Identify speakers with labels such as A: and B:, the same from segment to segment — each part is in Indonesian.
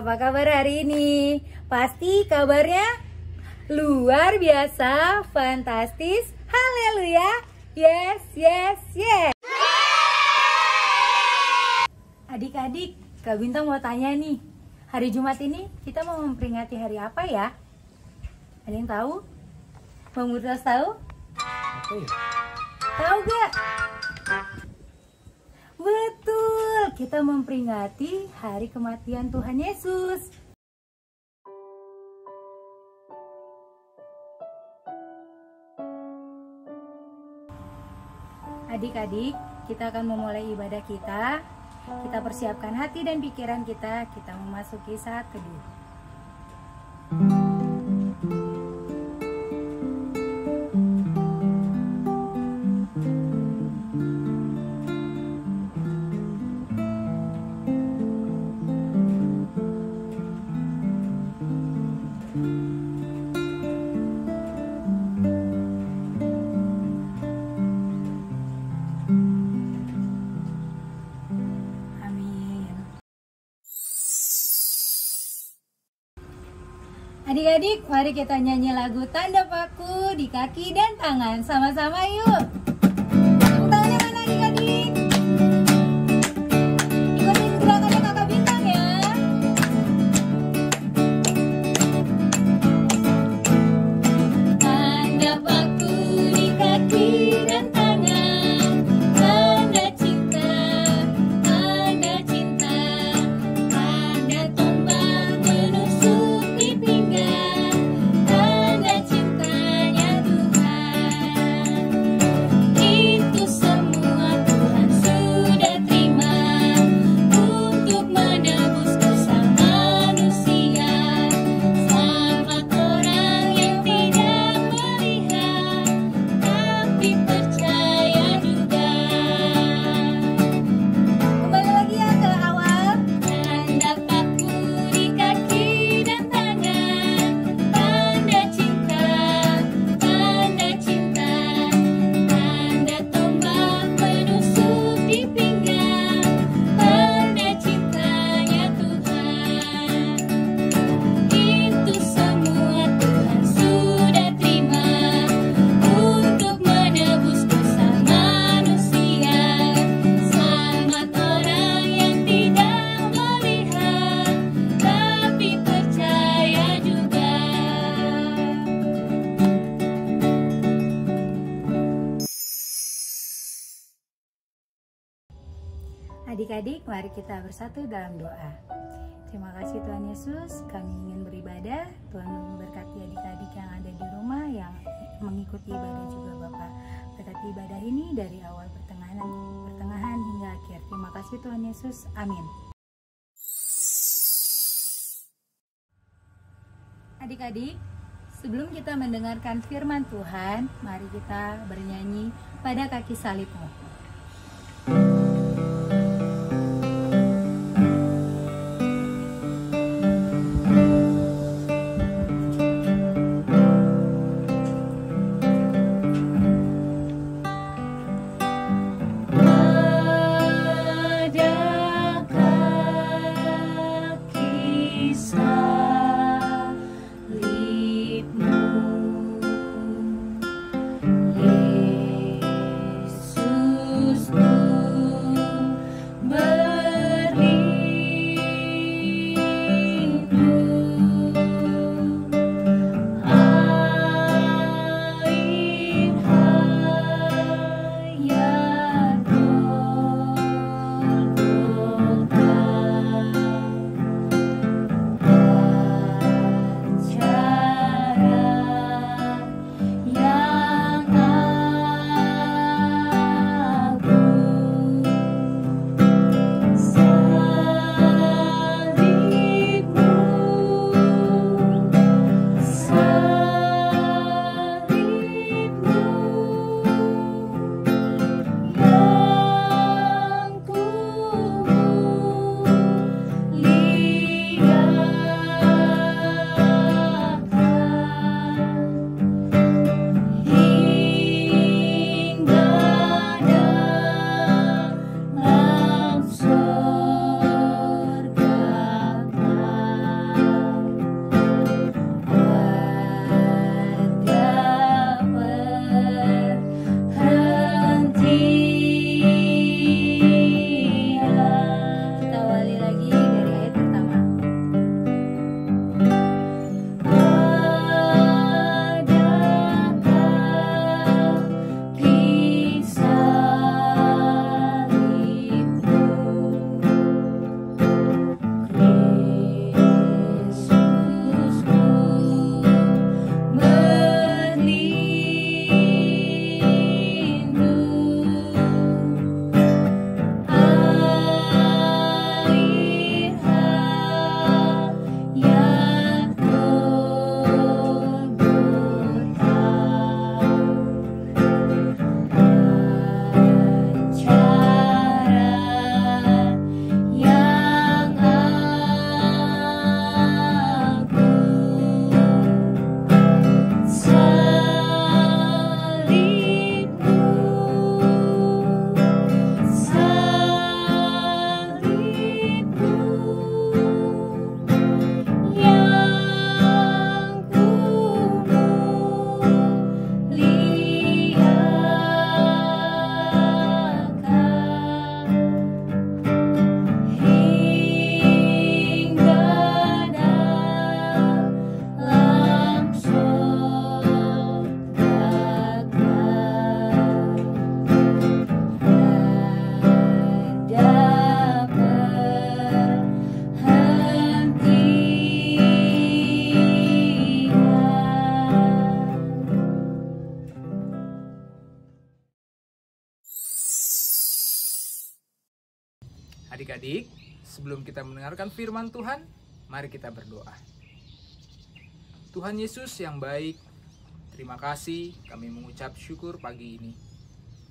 A: Apa kabar hari ini? Pasti kabarnya luar biasa, fantastis, haleluya. Yes, yes, yes. Adik-adik, Kak Bintang mau tanya nih, hari Jumat ini kita mau memperingati hari apa ya? Ada yang tahu? Bang Murtas tahu?
B: Apa ya?
A: Tahu gak? Betul, kita memperingati hari kematian Tuhan Yesus. Adik-adik, kita akan memulai ibadah kita. Kita persiapkan hati dan pikiran kita memasuki saat teduh. Adik-adik, mari kita nyanyi lagu Tanda Paku di Kaki dan Tangan. Sama-sama yuk. Tepuk tangannya mana adik-adik? Ikutin gerakannya Kakak Bintang ya. Tanda paku di kaki dan tangan, tanda cinta, tanda cinta, tanda tombak menusuk di pinggang, tanda cintanya Tuhan. Itu semua Tuhan sudah terima untuk menebus dosa manusia. Selamat orang yang tidak melihat tapi percaya juga. Kembali lagi ya ke awal. Tanda paku di kaki dan tangan, tanda cinta, tanda cinta, tanda tombak menusuk di pinggang, tanda cintanya Tuhan. Itu semua Tuhan sudah terima untuk menebus dosa manusia. Selamat orang yang tidak melihat tapi percaya juga. Adik-adik, mari kita bersatu dalam doa. Terima kasih Tuhan Yesus, kami ingin beribadah. Tuhan memberkati adik-adik yang ada di rumah, yang mengikuti ibadah juga Bapak. Berkati ibadah ini dari awal pertengahan hingga akhir. Terima kasih Tuhan Yesus, amin. Adik-adik, sebelum kita mendengarkan firman Tuhan, mari kita bernyanyi pada kaki salibmu. Pada kaki salibmu, Yesus
B: Adik-adik, sebelum kita mendengarkan firman Tuhan, mari kita berdoa. Tuhan Yesus yang baik, terima kasih kami mengucap syukur pagi ini.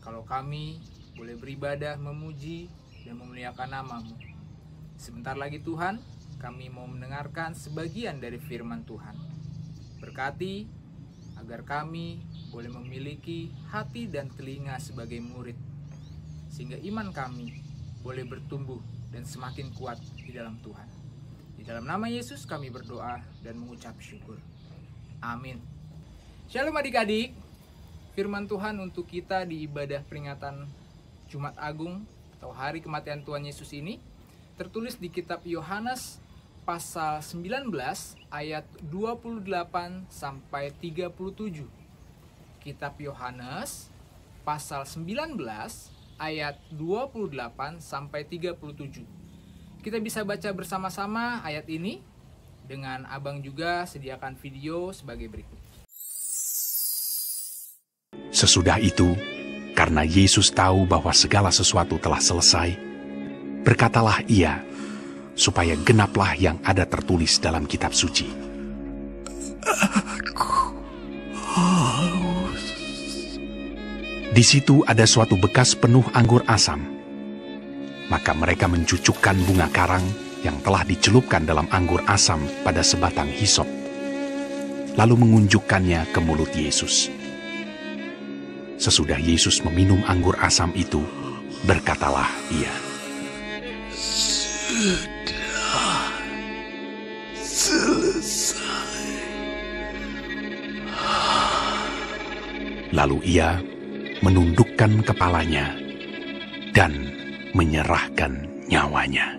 B: Kalau kami boleh beribadah, memuji, dan memuliakan nama-Mu. Sebentar lagi Tuhan, kami mau mendengarkan sebagian dari firman Tuhan. Berkati agar kami boleh memiliki hati dan telinga sebagai murid, sehingga iman kami boleh bertumbuh dan semakin kuat di dalam Tuhan. Di dalam nama Yesus kami berdoa dan mengucap syukur. Amin. Shalom adik-adik. Firman Tuhan untuk kita di ibadah peringatan Jumat Agung atau Hari Kematian Tuhan Yesus ini tertulis di kitab Yohanes pasal 19 ayat 28 sampai 37. Kitab Yohanes pasal 19 ayat 28 sampai 37. Kita bisa baca bersama-sama ayat ini dengan Abang juga sediakan video sebagai berikut.
C: Sesudah itu, karena Yesus tahu bahwa segala sesuatu telah selesai, berkatalah ia, supaya genaplah yang ada tertulis dalam kitab suci. Aku haus. Di situ ada suatu bekas penuh anggur asam. Maka mereka mencucukkan bunga karang yang telah dicelupkan dalam anggur asam pada sebatang hisop, lalu mengunjukkannya ke mulut Yesus. Sesudah Yesus meminum anggur asam itu, berkatalah ia, "Sudah selesai." Lalu ia menundukkan kepalanya dan menyerahkan nyawanya.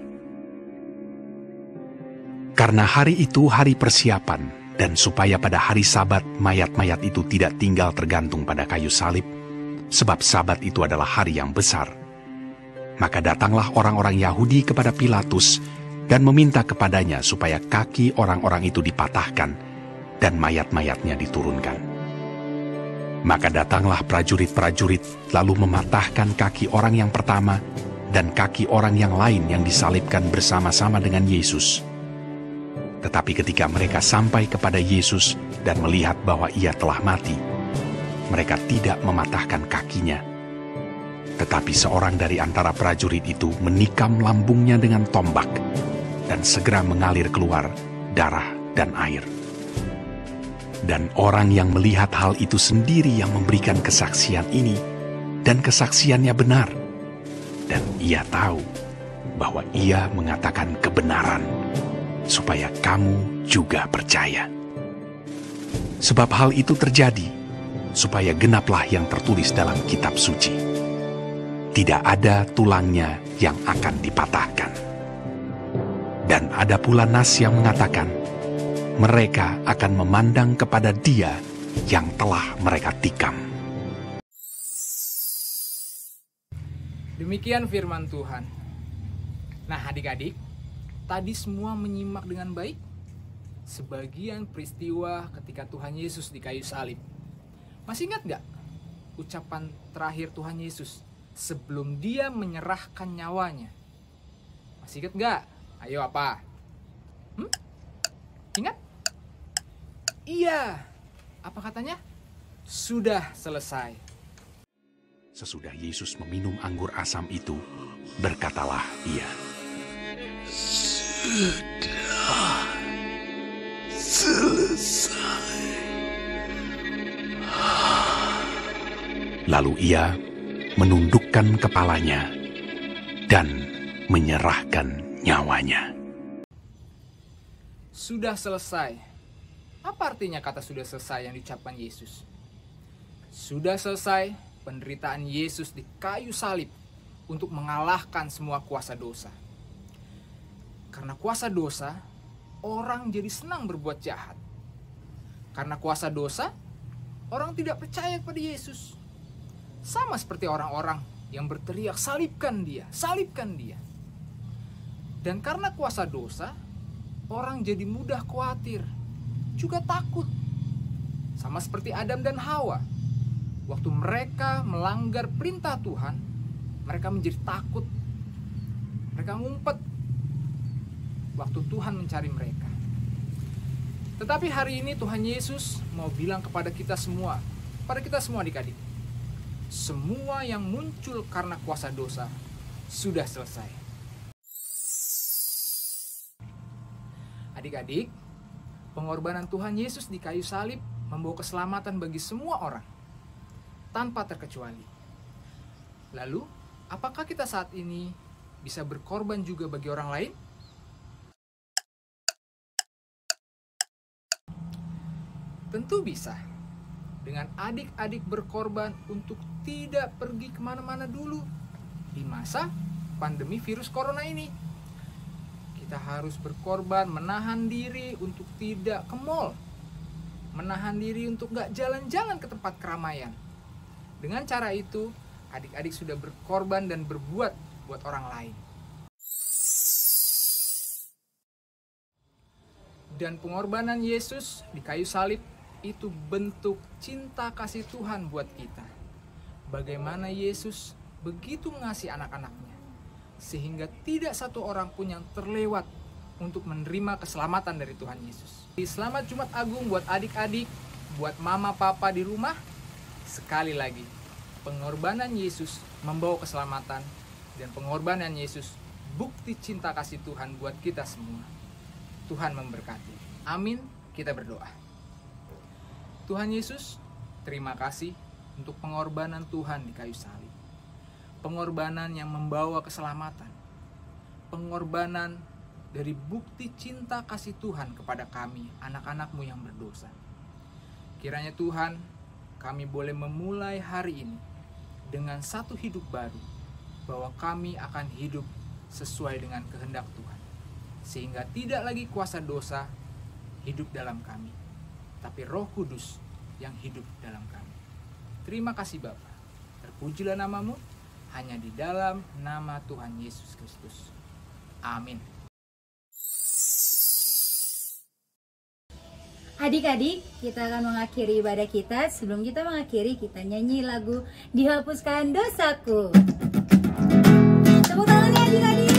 C: Karena hari itu hari persiapan, dan supaya pada hari Sabat mayat-mayat itu tidak tinggal tergantung pada kayu salib, sebab Sabat itu adalah hari yang besar, maka datanglah orang-orang Yahudi kepada Pilatus dan meminta kepadanya supaya kaki orang-orang itu dipatahkan dan mayat-mayatnya diturunkan. Maka datanglah prajurit-prajurit lalu mematahkan kaki orang yang pertama dan kaki orang yang lain yang disalibkan bersama-sama dengan Yesus. Tetapi ketika mereka sampai kepada Yesus dan melihat bahwa ia telah mati, mereka tidak mematahkan kakinya. Tetapi seorang dari antara prajurit itu menikam lambungnya dengan tombak, dan segera mengalir keluar darah dan air. Dan orang yang melihat hal itu sendiri yang memberikan kesaksian ini, dan kesaksiannya benar. Dan ia tahu bahwa ia mengatakan kebenaran, supaya kamu juga percaya. Sebab hal itu terjadi, supaya genaplah yang tertulis dalam kitab suci. Tidak ada tulangnya yang akan dipatahkan. Dan ada pula nas yang mengatakan, mereka akan memandang kepada Dia yang telah mereka tikam.
B: Demikian firman Tuhan. Nah adik-adik, tadi semua menyimak dengan baik sebagian peristiwa ketika Tuhan Yesus di kayu salib. Masih ingat gak ucapan terakhir Tuhan Yesus sebelum Dia menyerahkan nyawanya? Masih ingat gak? Ayo apa? Ingat? Iya. Apa katanya? Sudah selesai.
C: Sesudah Yesus meminum anggur asam itu, berkatalah ia, "Sudah selesai." Lalu ia menundukkan kepalanya dan menyerahkan nyawanya.
B: Sudah selesai. Apa artinya kata sudah selesai yang diucapkan Yesus? Sudah selesai penderitaan Yesus di kayu salib untuk mengalahkan semua kuasa dosa. Karena kuasa dosa, orang jadi senang berbuat jahat. Karena kuasa dosa, orang tidak percaya kepada Yesus. Sama seperti orang-orang yang berteriak, salibkan dia, salibkan dia. Dan karena kuasa dosa, orang jadi mudah khawatir, juga takut. Sama seperti Adam dan Hawa. Waktu mereka melanggar perintah Tuhan, mereka menjadi takut. Mereka ngumpet waktu Tuhan mencari mereka. Tetapi hari ini Tuhan Yesus mau bilang kepada kita semua adik-adik, semua yang muncul karena kuasa dosa sudah selesai. Adik-adik, pengorbanan Tuhan Yesus di kayu salib membawa keselamatan bagi semua orang, tanpa terkecuali. Lalu, apakah kita saat ini bisa berkorban juga bagi orang lain? Tentu bisa. Dengan adik-adik berkorban untuk tidak pergi kemana-mana dulu di masa pandemi virus corona ini. Kita harus berkorban, menahan diri untuk tidak ke mall, menahan diri untuk gak jalan-jalan ke tempat keramaian. Dengan cara itu, adik-adik sudah berkorban dan berbuat buat orang lain. Dan pengorbanan Yesus di kayu salib itu bentuk cinta kasih Tuhan buat kita. Bagaimana Yesus begitu mengasihi anak-anaknya, sehingga tidak satu orang pun yang terlewat untuk menerima keselamatan dari Tuhan Yesus. Selamat Jumat Agung buat adik-adik, buat mama papa di rumah. Sekali lagi, pengorbanan Yesus membawa keselamatan, dan pengorbanan Yesus bukti cinta kasih Tuhan buat kita semua. Tuhan memberkati. Amin. Kita berdoa. Tuhan Yesus, terima kasih untuk pengorbanan Tuhan di kayu salib. Pengorbanan yang membawa keselamatan. Pengorbanan dari bukti cinta kasih Tuhan kepada kami, anak-anak-Mu yang berdosa. Kiranya Tuhan, kami boleh memulai hari ini dengan satu hidup baru, bahwa kami akan hidup sesuai dengan kehendak Tuhan. Sehingga tidak lagi kuasa dosa hidup dalam kami, tapi Roh Kudus yang hidup dalam kami. Terima kasih Bapa. Terpujilah nama-Mu hanya di dalam nama Tuhan Yesus Kristus. Amin.
A: Adik-adik, kita akan mengakhiri ibadah kita. Sebelum kita mengakhiri, kita nyanyi lagu Dihapuskan Dosaku. Tepuk tangannya adik-adik.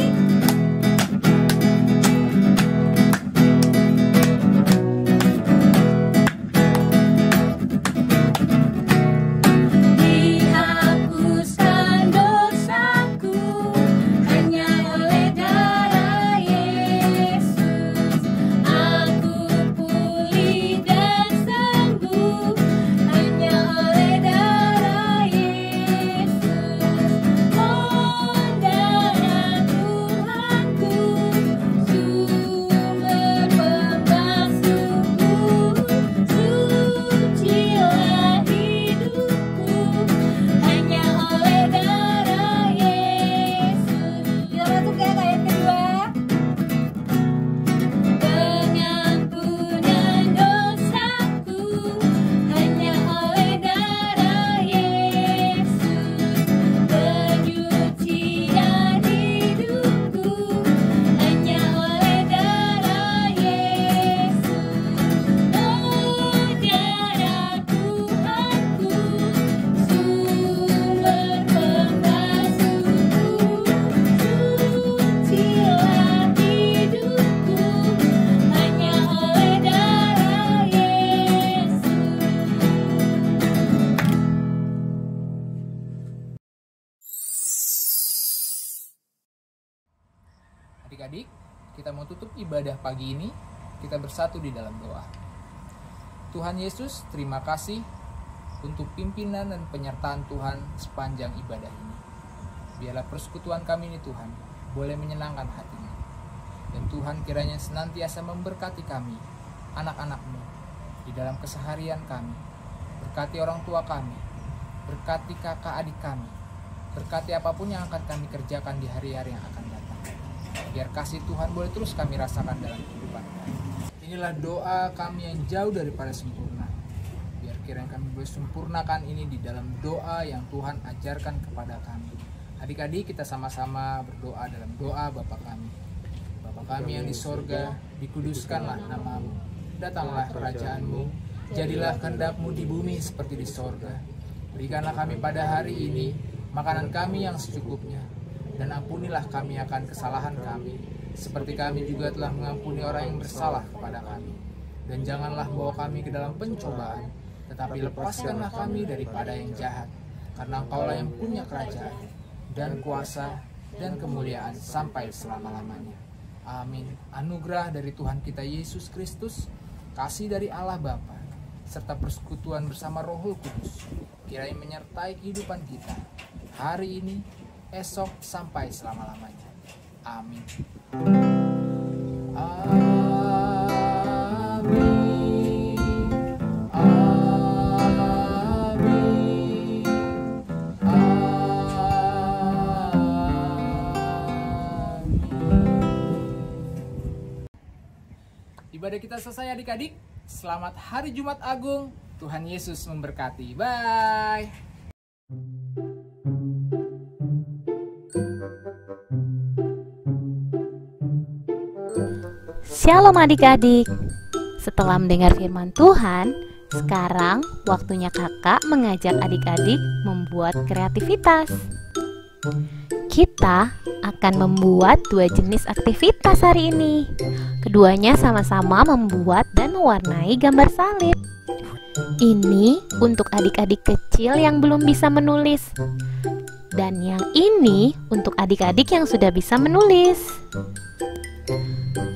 B: Adik-adik, kita mau tutup ibadah pagi ini, kita bersatu di dalam doa. Tuhan Yesus, terima kasih untuk pimpinan dan penyertaan Tuhan sepanjang ibadah ini. Biarlah persekutuan kami ini Tuhan, boleh menyenangkan hati-Mu. Dan Tuhan kiranya senantiasa memberkati kami, anak-anak-Mu, di dalam keseharian kami. Berkati orang tua kami, berkati kakak adik kami, berkati apapun yang akan kami kerjakan di hari-hari yang akan datang. Biar kasih Tuhan boleh terus kami rasakan dalam kehidupan kami. Inilah doa kami yang jauh daripada sempurna. Biar kiranya kami boleh sempurnakan ini di dalam doa yang Tuhan ajarkan kepada kami. Adik-adik, kita sama-sama berdoa dalam doa Bapa kami. Bapa kami yang di sorga, dikuduskanlah nama-Mu. Datanglah kerajaan-Mu, jadilah kehendak-Mu di bumi seperti di sorga. Berikanlah kami pada hari ini makanan kami yang secukupnya. dan ampunilah kami akan kesalahan kami, seperti kami juga telah mengampuni orang yang bersalah kepada kami. Dan janganlah bawa kami ke dalam pencobaan, tetapi lepaskanlah kami daripada yang jahat. Karena Engkaulah yang punya kerajaan, dan kuasa, dan kemuliaan sampai selama-lamanya. Amin. Anugerah dari Tuhan kita Yesus Kristus, kasih dari Allah Bapa, serta persekutuan bersama Roh Kudus, kiranya menyertai kehidupan kita hari ini, esok, sampai selama-lamanya. Amin. Amin. Amin. Amin. Ibadah kita selesai adik-adik. Selamat Hari Jumat Agung. Tuhan Yesus memberkati. Bye.
D: Shalom adik-adik. Setelah mendengar firman Tuhan, sekarang waktunya kakak mengajak adik-adik membuat kreativitas. Kita akan membuat 2 jenis aktivitas hari ini. Keduanya sama-sama membuat dan mewarnai gambar salib. Ini untuk adik-adik kecil yang belum bisa menulis. Dan yang ini untuk adik-adik yang sudah bisa menulis.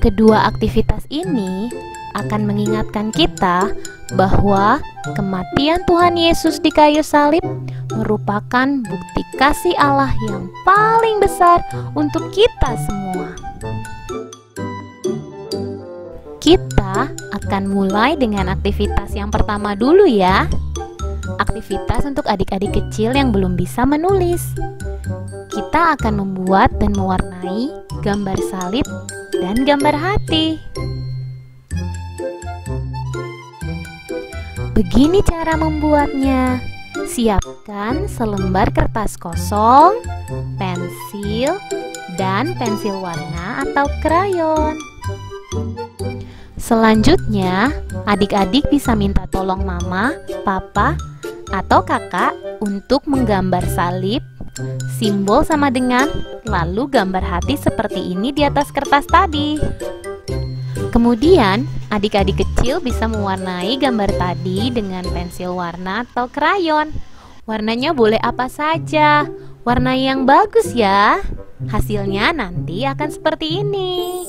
D: Kedua aktivitas ini akan mengingatkan kita bahwa kematian Tuhan Yesus di kayu salib merupakan bukti kasih Allah yang paling besar untuk kita semua. Kita akan mulai dengan aktivitas yang pertama dulu ya. Aktivitas untuk adik-adik kecil yang belum bisa menulis. Kita akan membuat dan mewarnai gambar salib dan gambar hati. Begini cara membuatnya. Siapkan selembar kertas kosong, pensil, dan pensil warna atau krayon. Selanjutnya, adik-adik bisa minta tolong mama, papa, atau kakak untuk menggambar salib, simbol sama dengan, lalu gambar hati seperti ini di atas kertas tadi. Kemudian, adik-adik kecil bisa mewarnai gambar tadi dengan pensil warna atau krayon. Warnanya boleh apa saja, warna yang bagus ya. Hasilnya nanti akan seperti ini.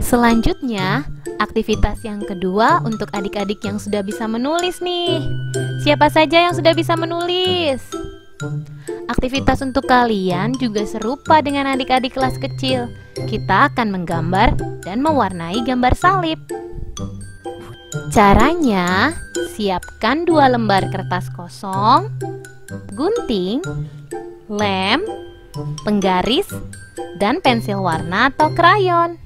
D: Selanjutnya, aktivitas yang kedua untuk adik-adik yang sudah bisa menulis nih. Siapa saja yang sudah bisa menulis? Aktivitas untuk kalian juga serupa dengan adik-adik kelas kecil. Kita akan menggambar dan mewarnai gambar salib. Caranya, siapkan 2 lembar kertas kosong, gunting, lem, penggaris, dan pensil warna atau krayon.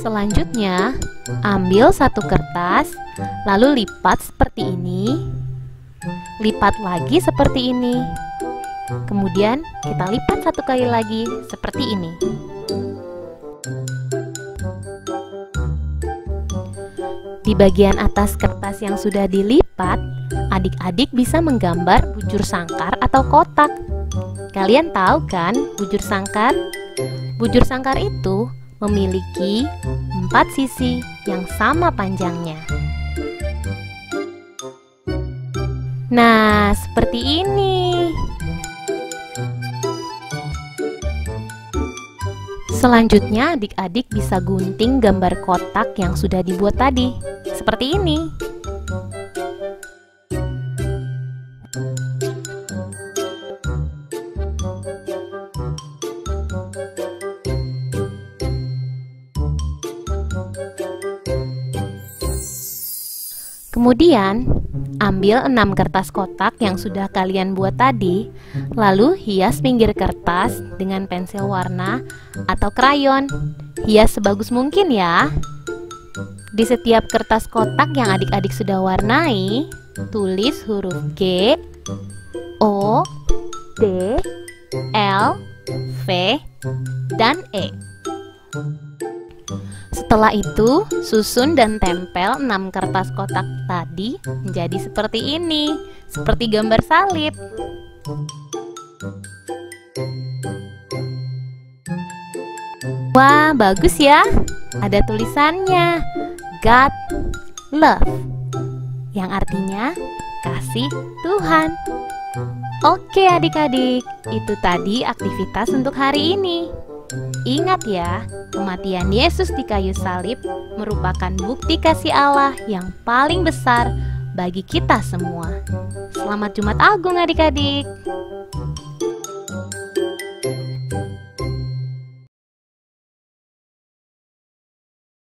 D: Selanjutnya, ambil 1 kertas, lalu lipat seperti ini. Lipat lagi seperti ini. Kemudian kita lipat 1 kali lagi seperti ini. Di bagian atas kertas yang sudah dilipat, adik-adik bisa menggambar bujur sangkar atau kotak. Kalian tahu kan bujur sangkar? Bujur sangkar itu memiliki 4 sisi yang sama panjangnya. Nah, seperti ini. Selanjutnya, adik-adik bisa gunting gambar kotak yang sudah dibuat tadi. Seperti ini. Kemudian, ambil 6 kertas kotak yang sudah kalian buat tadi, lalu hias pinggir kertas dengan pensil warna atau krayon. Hias sebagus mungkin ya. Di setiap kertas kotak yang adik-adik sudah warnai, tulis huruf G, O, D, L, V, dan E. Setelah itu, susun dan tempel 6 kertas kotak tadi menjadi seperti ini, seperti gambar salib. Wah, bagus ya. Ada tulisannya God Love, yang artinya kasih Tuhan. Oke adik-adik, itu tadi aktivitas untuk hari ini. Ingat ya, kematian Yesus di kayu salib merupakan bukti kasih Allah yang paling besar bagi kita semua. Selamat Jumat Agung adik-adik.